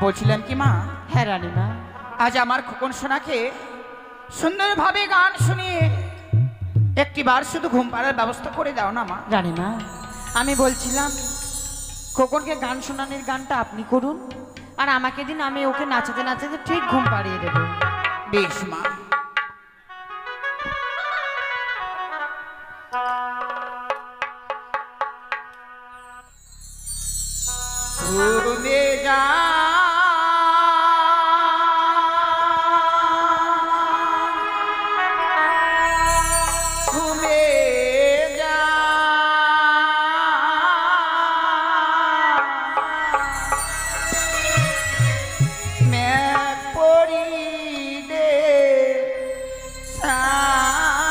বলছিলাম কি মা, হ্যাঁ রানীমা। আজ আমার খোকন সোনাকে সুন্দরভাবে গান শুনিয়ে একটিবার শুধু ঘুম পাড়ার ব্যবস্থা করে দাও না মা। রানীমা, আমি বলছিলাম খোকনকে গান শোনানোর গানটা আপনি করুন, আর আমাকে দিন, আমি ওকে নাচাতে নাচাতে ঠিক ঘুম পাড়িয়ে দেবো। বেশ মা। ঘুমে যা ঘুমে যা মেঘ পড়িলে ছাতে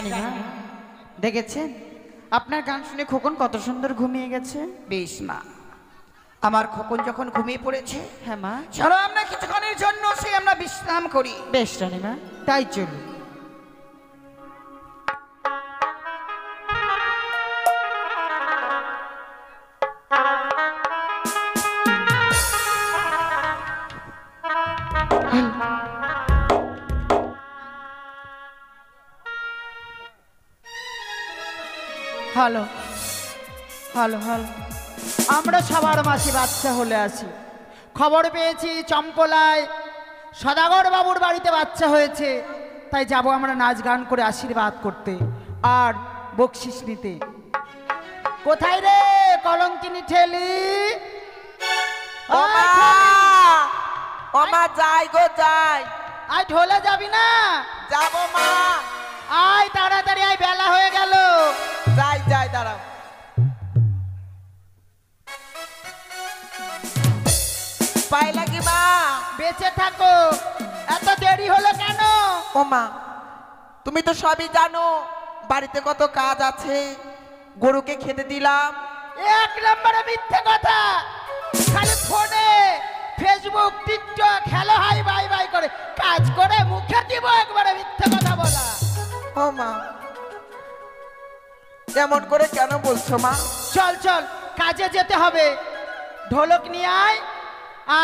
রানীমা দেখেছেন আপনার গান শুনে খোকন কত সুন্দর ঘুমিয়ে গেছে। বেশ মা, আমার খোকন যখন ঘুমিয়ে পড়েছে, হ্যাঁ মা, চলো আমরা কিছুক্ষণের জন্য সে আমরা বিশ্রাম করি। বেশ রানীমা, তাই চলুন। হ্যালো হ্যালো হ্যালো, আমরা সবার মাসি বাচ্চা হলে আসি। খবর পেয়েছি চম্পলায় সদাগর বাবুর বাড়িতে বাচ্চা হয়েছে, তাই যাব আমরা নাচ গান করে আশীর্বাদ করতে আর বকশিস নিতে। কোথায় রে কলঙ্কিনী ঠেলি? ওমা যাই গো যাই। আয় ঢোলে যাবি না? যাবো মা। আয় তাড়াতাড়ি আয়, বেলা হয়ে গেল। যাই যাই, দাঁড়াও। পাইলা কি মা? বেঁচে থাকো, এত দেরি হলো কেন? ওমা তুমি তো সবই জানো, বাড়িতে কত কাজ আছে, গরুকে খেতে দিলাম। এক নম্বরে মিথ্যে কথা, খালি ফোনে Facebook TikTok hello hi bye bye করে কাজ করে মুখে দিব একবারে মিথ্যে কথা বলা। ও মা এমন করে কেন বলছো মা? চল চল, কাজে যেতে হবে। ঢোলক নিয়ে আয়।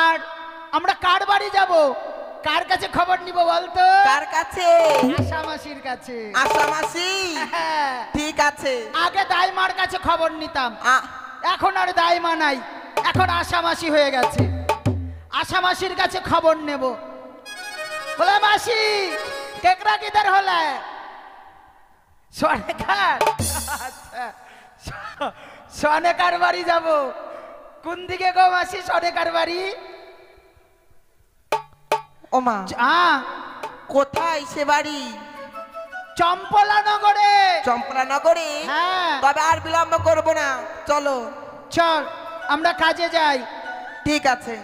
আর আমরা কার বাড়ি যাব, কার কাছে খবর নিব বলতো? কার কাছে? আশা মাসির কাছে। আশা মাসি? হ্যাঁ, ঠিক আছে। আগে দাইমার কাছে খবর নিতাম, এখন আর দাইমা নাই, এখন আশা মাসি হয়ে গেছে। আশা মাসির কাছে খবর নেব। বলে মাসি কেকরা কিধার হলে? সোনেকার? আচ্ছা, সোনেকার বাড়ি যাব। কোন দিকে গো মাসি সোনেকার বাড়ি? ও মা কোথায় সে বাড়ি? চম্পলা নগরে। চম্পলা নগরে? হ্যাঁ। তবে আর বিলম্ব করব না, চলো। চল আমরা কাজে যাই। ঠিক আছে।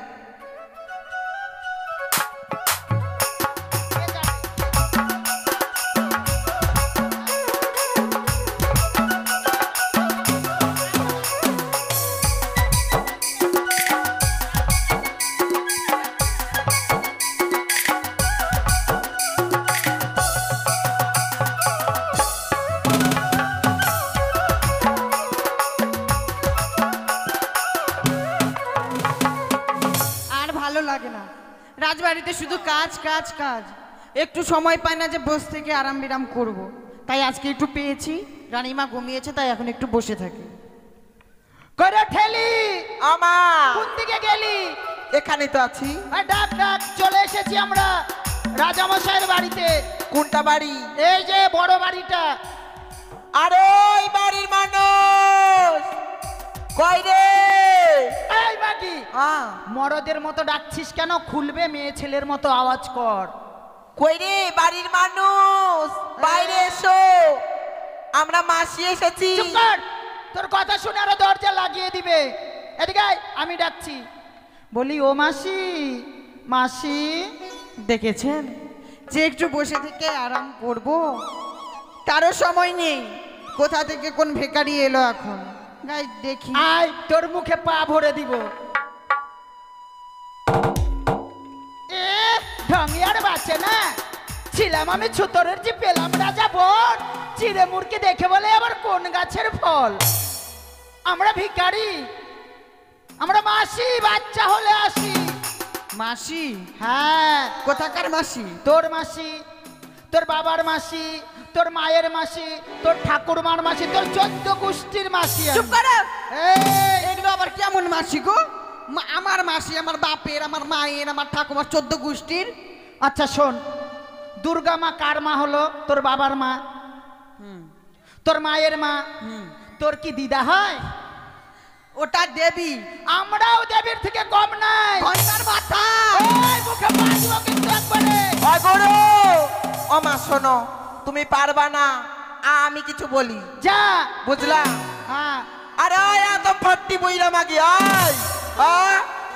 রাজবাড়িতে শুধু কাজ কাজ কাজ, একটু সময় পাই না যে বসে থেকে আরাম বিরাম করব। তাই আজকে একটু পেয়েছি, রানীমা ঘুমিয়েছে তাই এখন একটু বসে থাকি। করে ঠেলি আমা কোন দিকে গেলি? এখানে তো আছি। ডাক ডাক, চলে এসেছি আমরা রাজামশাইয়ের বাড়িতে। কোনটা বাড়ি? এই যে বড় বাড়িটা। আরে ওই বাড়ির মানুষ কই রে? এই বাকি মরদের মতো ডাকছিস কেন? খুলবে, মেয়ে ছেলের মতো আওয়াজ কর। কই রে বাড়ির মানুষ? বাইরে এসো, আমরা মাসি এসেছি। চুপ কর, তোর কথা শুনে আরো দরজা লাগিয়ে দিবে। এদিকে আয়, আমি ডাকছি। বলি ও মাসি, মাসি। দেখেছেন যে একটু বসে থেকে আরাম করব, তারও সময় নেই। কোথা থেকে কোন ভিখারি এলো এখন, গাই দেখি। আয়, তোর মুখে পা ভরে দিব। ঢঙ্গিয়ার বাচ্চা না ছিলাম আমি, ছুতরের যে পেলাম রাজা বোন। চিড়ে মুরকে দেখে বলে আবার কোন গাছের ফল। আমরা ভিখারি, আমরা মাসি বাচ্চা হলে আসি। মাসি? হ্যাঁ। কোথাকার মাসি? তোর মাসি, তোর বাবার মাসি, তোর মায়ের মাসি, তোর ঠাকুরমার মাসি, তোর 14 গোষ্ঠীর মাসি। চুপ করো। এগুলো আবার কেমন মাসি গো? আমার মাসি, আমার বাপের, আমার মায়ের, আমার ঠাকুমার 14 গোষ্ঠীর। আচ্ছা শোন, দুর্গা মা কার মা হলো? তোর বাবার মা। তোর মায়ের মা। তোর কি দিদা হয়? ওটা দেবী। আমরাও দেবীর থেকে কম নাই। ঘন্টার মাথা। এই মুখে বাজবো কিন্তু একবারে। ও গরু, ও মা শোনো, তুমি পারবা না, আমি কিছু বলি। যা, বুঝলা? হ্যাঁ। আরে এত ফাটতি বইরা মাগি, আয়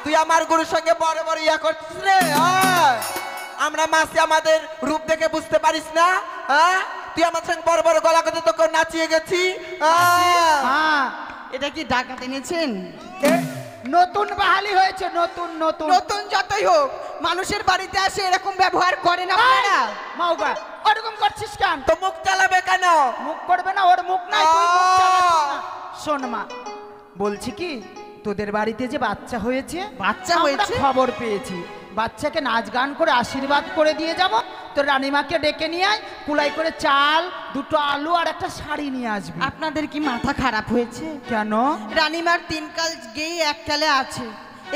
তুই আমার গরুর সঙ্গে বড় বড় ইয়া করছিস রে। আমরা মাসি, আমাদের রূপ দেখে বুঝতে পারিস না? তুই আমার সঙ্গে বড় বড় গলা করতে তোকে নাচিয়ে গেছি হ্যাঁ, এটা কি ডাকাত এনেছেন? নতুন বাহালি হয়েছে, নতুন নতুন নতুন যতই হোক, মানুষের বাড়িতে আসে এরকম ব্যবহার করেন আপনারা? মাওগা ওরকম করছিস কেন? তো মুখ চালাবে কেন? মুখ করবে না, ওর মুখ নাই, তুই মুখ চালাচ্ছিস না। শোন মা, বলছি কি, তোদের বাড়িতে যে বাচ্চা হয়েছে, বাচ্চা আমরা হয়েছে? খবর পেয়েছি। বাচ্চাকে নাচ গান করে আশীর্বাদ করে দিয়ে যাব। তোর রানীমাকে ডেকে নিয়ে আয়, কুলাই করে চাল, দুটো আলু আর একটা শাড়ি নিয়ে আসবি। আপনাদের কি মাথা খারাপ হয়েছে? কেন? রানীমার 3 কাল গেয়ে 1 কালে আছে।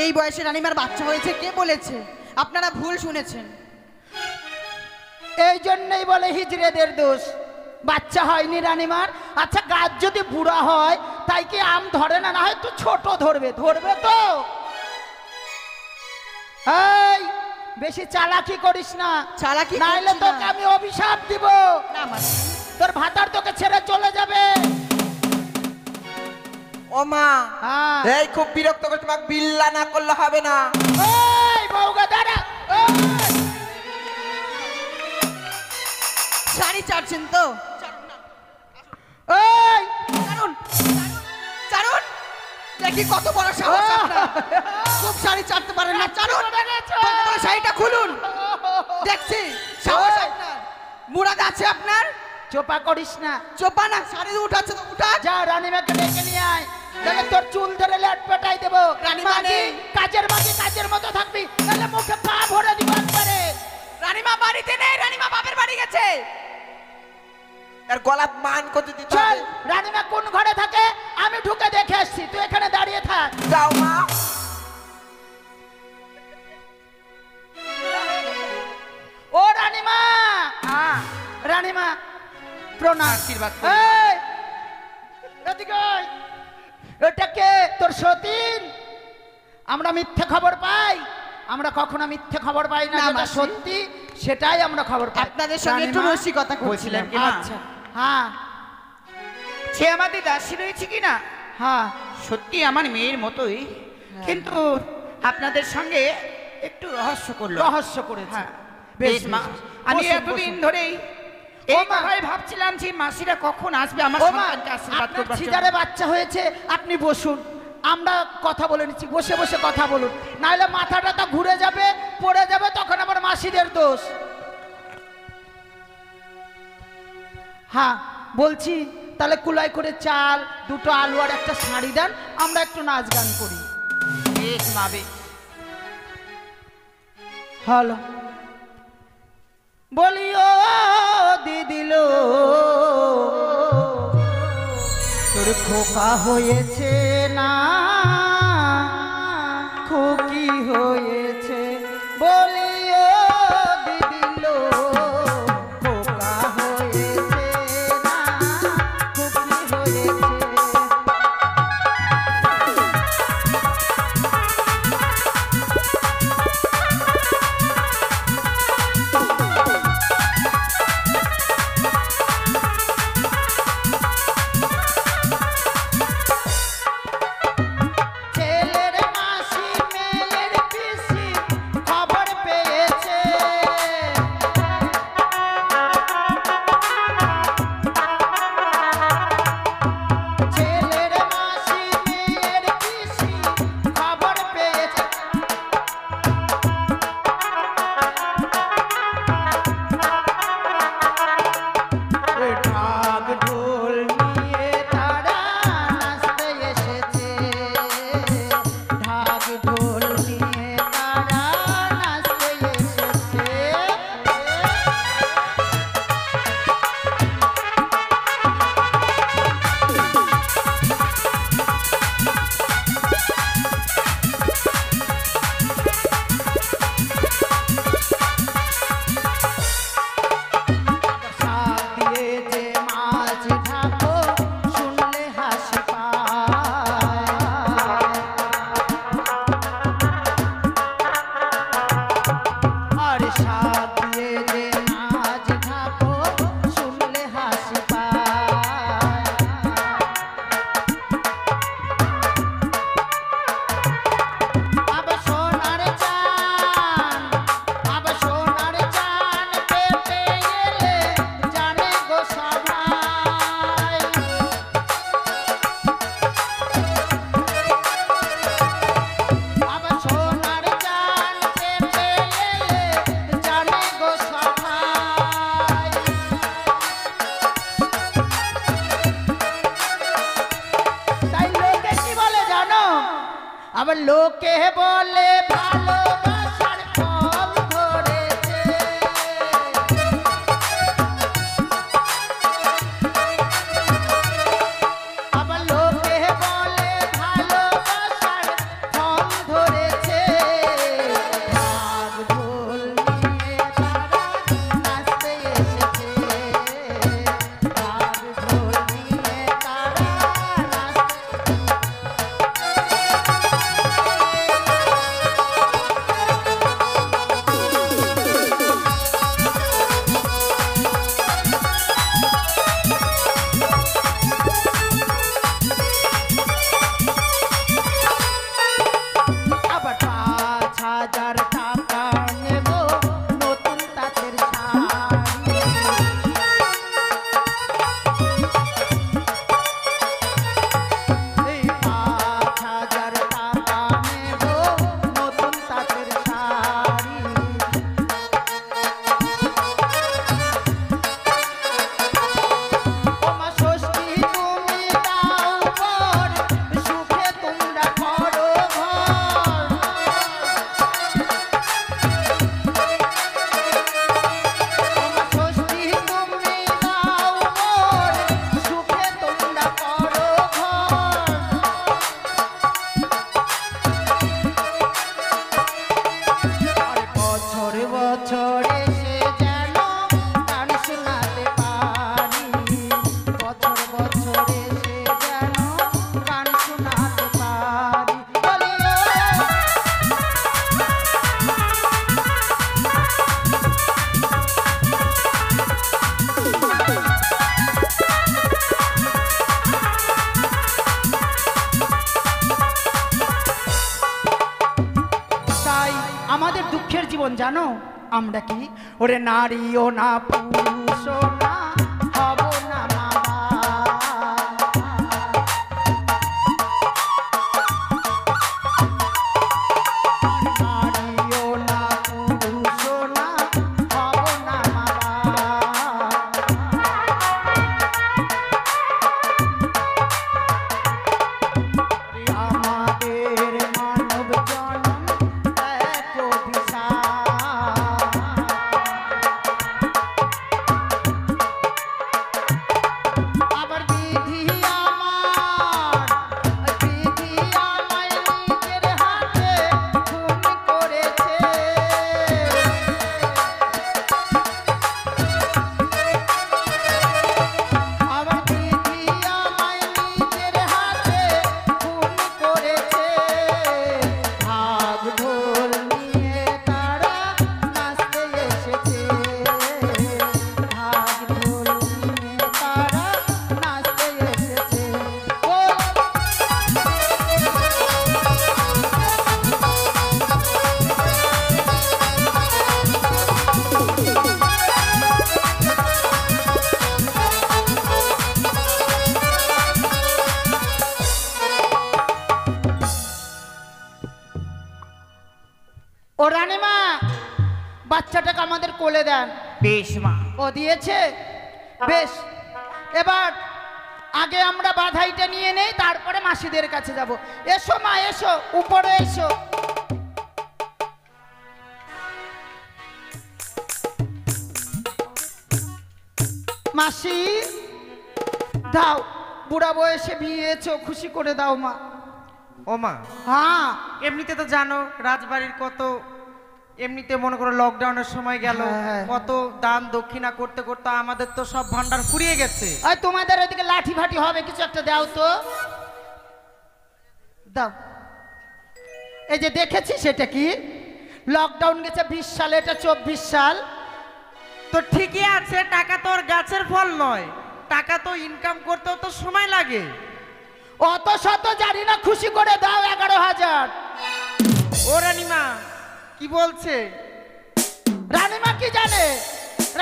এই বয়সে রানীমার বাচ্চা হয়েছে কে বলেছে? আপনারা ভুল শুনেছেন। এই জন্যই বলে হিজড়েদের দোষ, বাচ্চা হয়নি রানীমার। আচ্ছা, গাছ যদি বুড়া হয় তাই কি আম ধরে না? না হয় তো ছোট ধরবে, ধরবে তো। এই বেশি চালাকি করিস না, চালাকি নাইলে করছি না। তোকে আমি অভিশাপ দিব। না মাসি, তোর ভাতার তোকে ছেড়ে চলে যাবে। ও মা, হ্যাঁ। এই খুব বিরক্ত করে, তোমাকে বিল্লা না করলে হবে না। এই বউগা দাঁড়া। শাড়ি চাটছেন তো? এই চারুন, চারুন, দেখি কত বড় সাহস আপনার। খুব শাড়ি চাটতে পারেন না, চারুন। আপনার শাড়িটা খুলুন, দেখছি সাহস আপনার। মুরাদ আছে আপনার? চোপা করিস না, চোপা না, শাড়ি উঠাচ্ছে তো উঠা। যা রানীমাকে ডেকে নিয়ে আয়, তাহলে তোর চুল ধরে লেট পেটাই দেবো। রানীমা মাঝি, নেই। কাজের মাঝে কাজের মতো থাকবি, তাহলে মুখে পা ভরে দিব একবারে। রানীমা বাড়িতে নেই, রানীমা বাপের বাড়ি গেছে। তার গলা মান করতে দিতে চল, হবে। রানীমা কোন ঘরে থাকে আমি ঢুকে দেখে আসছি, তুই এখানে দাঁড়িয়ে থাক। যাও মা। ও রানীমা, রানীমা প্রণাম। আশীর্বাদ করি। এই, এদিকে আয়। এটা কে? তোর সতীন? আমরা মিথ্যে খবর পাই, আমরা কখনো মিথ্যে খবর পাই না। না, যেটা মাসি। সত্যি সেটাই আমরা খবর পাই। আপনাদের সঙ্গে একটু রানীমা, রসিকতা করছিলাম। বলছিলাম কি মা? আচ্ছা, হ্যাঁ সে আমাদের দাসী রয়েছে কিনা, হ্যাঁ, সত্যি আমার মেয়ের মতোই, কিন্তু আপনাদের সঙ্গে একটু রহস্য করলো। রহস্য করেছে। হ্যাঁ, বেশ, বেশ মা, বেশ। আমি বসুন, এতদিন বসুন। ধরেই ও এই মা। কথাই ভাবছিলাম যে মাসিরা কখন আসবে আমার ও মা, সন্তানকে আশীর্বাদ আপনার করবার জন্য। ছিদারে বাচ্চা হয়েছে, আপনি বসুন, আমরা কথা বলে নিচ্ছি। বসে বসে কথা বলুন, নাহলে মাথাটা তো ঘুরে যাবে, পড়ে যাবে, তখন আবার মাসিদের দোষ। হ্যাঁ, বলছি তাহলে কুলাই করে চাল, দুটো আলু আর একটা শাড়ি দেন, আমরা একটু নাচ গান করি। বেশ মা, বেশ। হ্যালো, বলিও দিদিলো, তোর খোকা হয়েছে না খুকি হয়েছে, বলিও দিদিলো, খোকা হয়েছে না খুকি হয়েছে। ছেলের মাসি মেয়ের পিসি খবর পেয়ে লোকে বলে ভালোবাসার ফল ধরেছে, আবার লোকে বলে ভালোবাসার ফল ধরেছে। ভাগ ঢোল নিয়ে তারা নাচতে এসেছে, ভাগ ঢোল নিয়ে তারা নাচতে। আবার ৫,০০০ টাকা নেব নতুন তাঁতের শাড়ি, এই ৫,০০০ টাকা নেব নতুন তাঁতের শাড়ি। ওমা ষষ্ঠী তুমি দাও বর, সুখে তোমরা করো ঘর। ওমা ষষ্ঠী তুমি দাও বর, সুখে তোমরা করো ঘর। আর বছর বছর এসে যেন গান শোনাতে পারি, বছর বছর এসে যেন গান শোনাতে পারি। বলি তাই আমাদের দুঃখের জীবন জানো আমরা কি, ওরে নারীও না পুরুষও না হব না মা বাবা। নারীও না পুরুষও না হব না মা বাবা। আমাদের মানব জনম এক অভিশাপ, আবার বিধি আমায় নিজের হাতে খুন করেছে। আবার বিধি আমায় নিজের হাতে খুন করেছে। ভাগ ঢোল নিয়ে তারা নাচতে এসেছে, ভাগ ঢোল নিয়ে তারা নাচতে এসেছে। ও ও রানীমা, বাচ্চাটাকে আমাদের কোলে দেন। বেশ মা। ও দিয়েছে, বেশ। এবার আগে আমরা বাধাইটা নিয়ে নেই, তারপরে মাসিদের কাছে যাব। এসো মা, এসো, উপরে এসো। মাসি দাও, বুড়া বয়সে বিয়েছো, খুশি করে দাও মা। ও মা, হ্যাঁ এমনিতে তো জানো রাজবাড়ির কত, এমনিতে মনে করো লকডাউনের সময় গেল হ্যাঁ। কত দান দক্ষিণা করতে করতে আমাদের তো সব ভান্ডার ফুরিয়ে গেছে। আর তোমাদের ওদিকে লাঠি ফাটি হবে, কিছু একটা দাও তো, দাও। এই যে দেখেছি সেটা কি, লকডাউন গেছে 20 সালে, এটা 24 সাল। তো ঠিকই আছে, টাকা তো আর গাছের ফল নয়, টাকা তো ইনকাম করতেও তো সময় লাগে। অত শত জানি না, খুশি করে দাও 11,000। ও রানীমা কি বলছে? রানীমা কি জানে,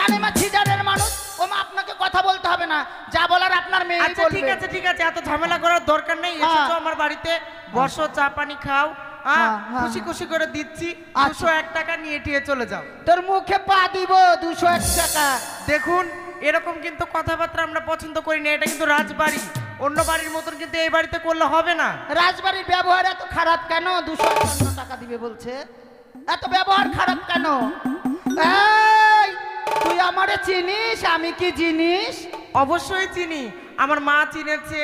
রানীমা ছিজারের মানুষ। ও মা, আপনাকে কথা বলতে হবে না, যা বলার আপনার মেয়ে আচ্ছা ঠিক বলবে। আছে ঠিক আছে, এত ঝামেলা করার দরকার নেই। এসেছো আমার বাড়িতে, বসো, চা পানি খাও, হ্যাঁ, হ্যাঁ। খুশি খুশি করে দিচ্ছি। আচ্ছা। 201 টাকা নিয়ে টিয়ে চলে যাও। তোর মুখে পা দিব 201 টাকা। দেখুন এরকম কিন্তু কথাবার্তা আমরা পছন্দ করি না, এটা কিন্তু রাজবাড়ি, অন্য বাড়ির মতন কিন্তু এই বাড়িতে করলে হবে না। রাজবাড়ির ব্যবহার এত খারাপ কেন? 255 টাকা দিবে বলছে, এত ব্যবহার খারাপ কেন? এই, তুই আমারে চিনিস? আমি কি জিনিস? অবশ্যই চিনি, আমার মা চিনেছে,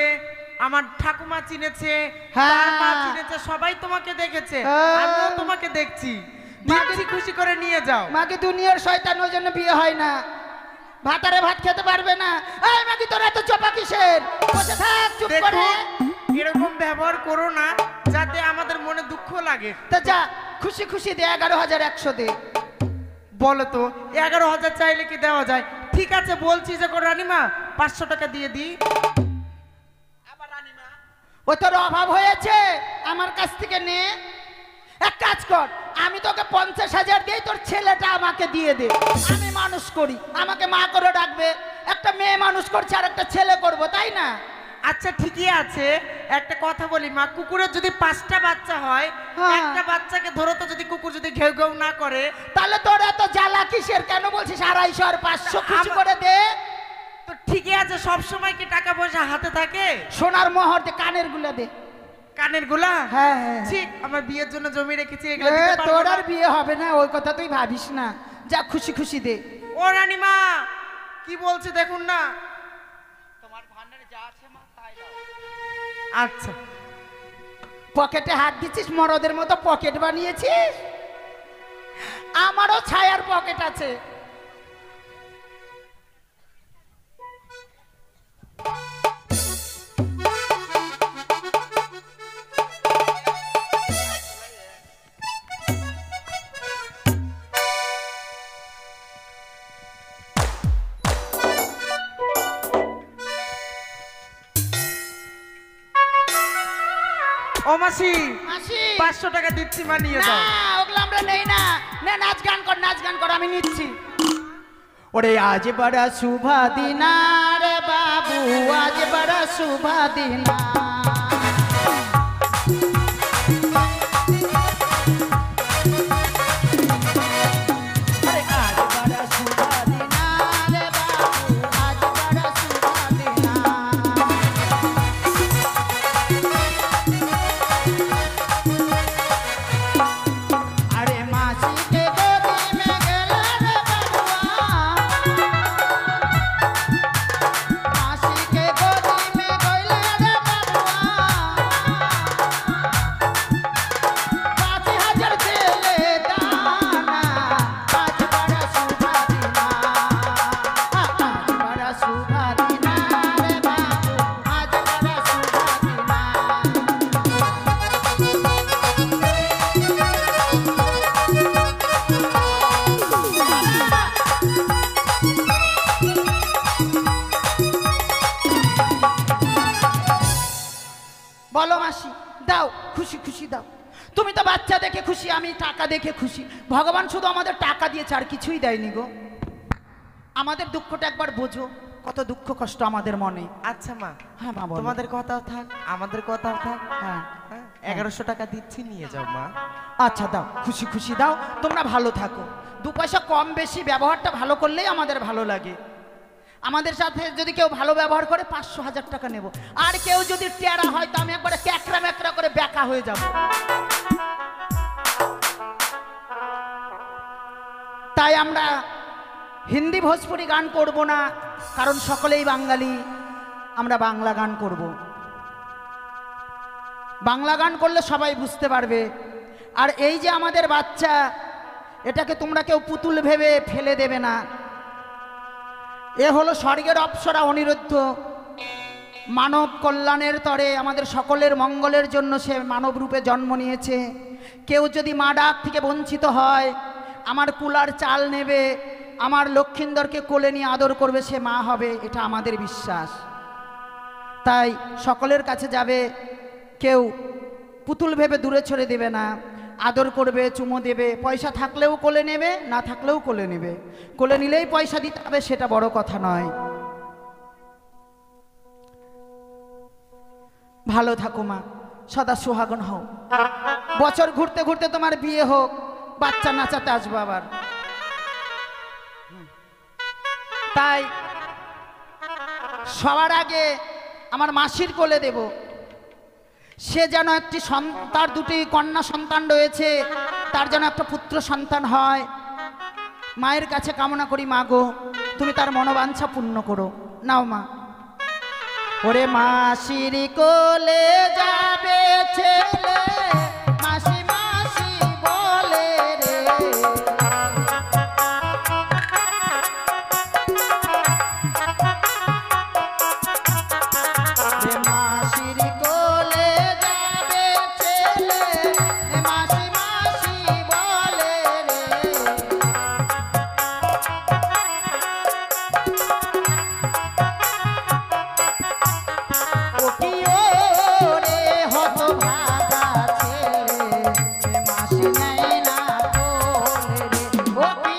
আমার ঠাকুমা চিনেছে, হ্যাঁ। তার মা চিনেছে, সবাই তোমাকে দেখেছে, হ্যাঁ। আমিও তোমাকে দেখছি। দিচ্ছি, খুশি করে নিয়ে যাও। মাকে দুনিয়ার শয়তান, ওই জন্য বিয়ে হয় না। ভাতারে ভাত খেতে পারবে না। এই মাকে তোর এত চোপা কিসের? বসে থাক চুপ করে। দেখো, এরকম ব্যবহার করো না যাতে আমাদের মনে দুঃখ লাগে। তা যা, খুশি খুশি দে, 11,100 দে। বলো তো 11,000 চাইলে কি দেওয়া যায়? ঠিক আছে বলছি যে রানীমা 500 টাকা দিয়ে দিই। ও তোর অভাব হয়েছে, আমার কাছ থেকে নে। এক কাজ কর, আমি তোকে 50,000 দিই, তোর ছেলেটা আমাকে দিয়ে দে। আমি মানুষ করি, আমাকে মা করে ডাকবে। একটা মেয়ে মানুষ করছে আর একটা ছেলে করব, তাই না? আচ্ছা ঠিকই আছে, একটা কথা বলি মা, কুকুরের যদি 5টা বাচ্চা হয়, হ্যাঁ। একটা বাচ্চাকে ধরো তো, যদি কুকুর যদি ঘেউ ঘেউ না করে, তাহলে তোর এত জ্বালা কিসের? কেন বলছিস 250 আর 500 খুশি করে দে। তো ঠিকই আছে, সব সময় কি টাকা পয়সা হাতে থাকে? সোনার মোহর দে, কানের গুলো দে। কানের গুলা? হ্যাঁ, হ্যাঁ। ঠিক, আমার বিয়ের জন্য জমি রেখেছি, এগুলো এ, দিতে পারবো তোর না। আর বিয়ে হবে না, ওই কথা তুই ভাবিস না। যা, খুশি খুশি দে। ও রানীমা কি বলছে দেখুন না। আচ্ছা, পকেটে হাত দিচ্ছিস, মরদের মতো পকেট বানিয়েছিস। আমারও ছায়ার পকেট আছে। ও মাসি মাসি, 500 টাকা দিচ্ছি, মা নিয়ে না, যাও। ওগুলো আমরা নেই না। না, নাচ গান কর, নাচ গান কর, আমি নিচ্ছি। ওরে আজ বড় শুভ দিন রে বাবু, আজ বড় শুভ দিন। বলো মাসি, দাও, খুশি খুশি দাও। তুমি তো বাচ্চা দেখে খুশি, আমি টাকা দেখে খুশি। ভগবান শুধু আমাদের টাকা দিয়েছে, আর কিছুই দেয়নি গো। আমাদের দুঃখটা একবার বোঝো, কত দুঃখ কষ্ট আমাদের মনে। আচ্ছা মা, হ্যাঁ মা, বলো। তোমাদের কথাও থাক, আমাদের কথাও থাক। হ্যাঁ, 1100 টাকা দিচ্ছি, নিয়ে যাও মা। আচ্ছা দাও, খুশি খুশি দাও। তোমরা ভালো থাকো। 2 পয়সা কম বেশি ব্যবহারটা ভালো করলেই আমাদের ভালো লাগে। আমাদের সাথে যদি কেউ ভালো ব্যবহার করে 500,000 টাকা নেব। আর কেউ যদি টেরা হয় তো আমি একবারে ক্যাকড়া ম্যাকড়া করে বেকা হয়ে যাব। তাই আমরা হিন্দি ভোজপুরি গান করব না, কারণ সকলেই বাঙালি। আমরা বাংলা গান করব। বাংলা গান করলে সবাই বুঝতে পারবে। আর এই যে আমাদের বাচ্চা, এটাকে তোমরা কেউ পুতুল ভেবে ফেলে দেবে না। এ হলো স্বর্গের অপ্সরা অনিরুদ্ধ। মানব কল্যাণের তরে আমাদের সকলের মঙ্গলের জন্য সে মানব রূপে জন্ম নিয়েছে। কেউ যদি মা ডাক থেকে বঞ্চিত হয়, আমার কুলার চাল নেবে, আমার লক্ষ্মীন্দরকে কোলে নিয়ে আদর করবে, সে মা হবে, এটা আমাদের বিশ্বাস। তাই সকলের কাছে যাবে, কেউ পুতুল ভেবে দূরে ছড়ে দেবে না। আদর করবে, চুমো দেবে। পয়সা থাকলেও কোলে নেবে, না থাকলেও কোলে নেবে। কোলে নিলেই পয়সা দিতে হবে, সেটা বড় কথা নয়। ভালো থাকো মা, সদা সুহাগন হও। বছর ঘুরতে ঘুরতে তোমার বিয়ে হোক, বাচ্চা নাচাতে আসবো আবার। তাই সবার আগে আমার মাসির কোলে দেব। সে যেন একটি তার দুটি কন্যা সন্তান রয়েছে, তার যেন একটা পুত্র সন্তান হয়। মায়ের কাছে কামনা করি, মা গো তুমি তার মনোবাঞ্ছা পূর্ণ করো। নাও মা। ওরে মাসির কোলে যাবে ছেলে, মাসি মাসি বলে রে। মাসির কোলে যাবে ছেলে, মাসি মাসি বলে রে। ও কি ওরে হতভাগা ছেলে, মাসি নেয় না কোলে রে। ও কি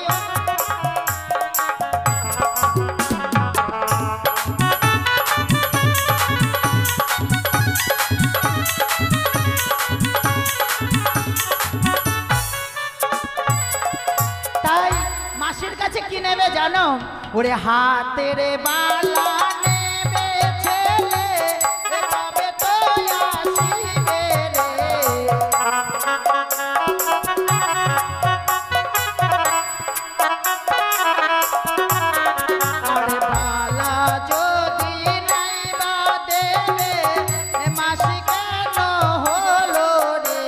তাই মাসির কাছে কি নেবে জানো? ওরে হাতের বালা নেবে ছেলে, তবে তো আসিবে রে। ওরে বালা যদি নাইবা দেবে, মাসি কেন হলো রে।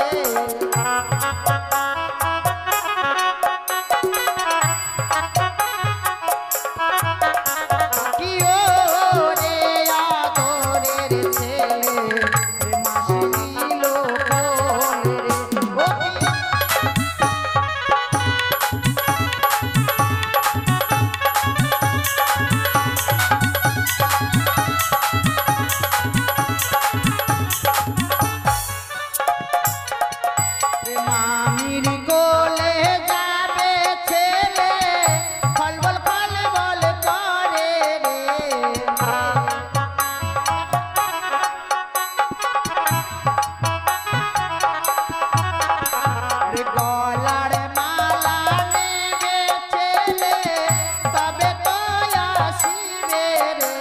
কি ওরে আদরের ছেলে, মাসি দিল কোলে রে। ও কি মামির কোলে যাবে ছেলে, ফলবল ফলবল করে রে। রে গলার মালা নেবে ছেলে, তবে তো আসিবে রে।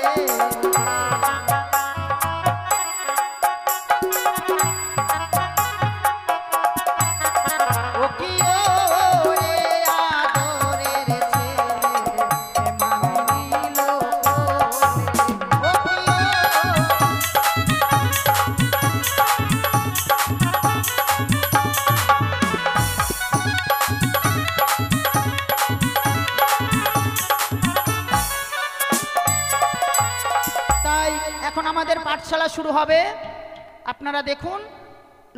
ও কি ওরে আদরের ছেলে, মামি দিল কোলে। ও কি তাই এখন আমাদের পাঠশালা শুরু হবে। আপনারা দেখুন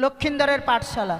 লক্ষিন্দরের পাঠশালা।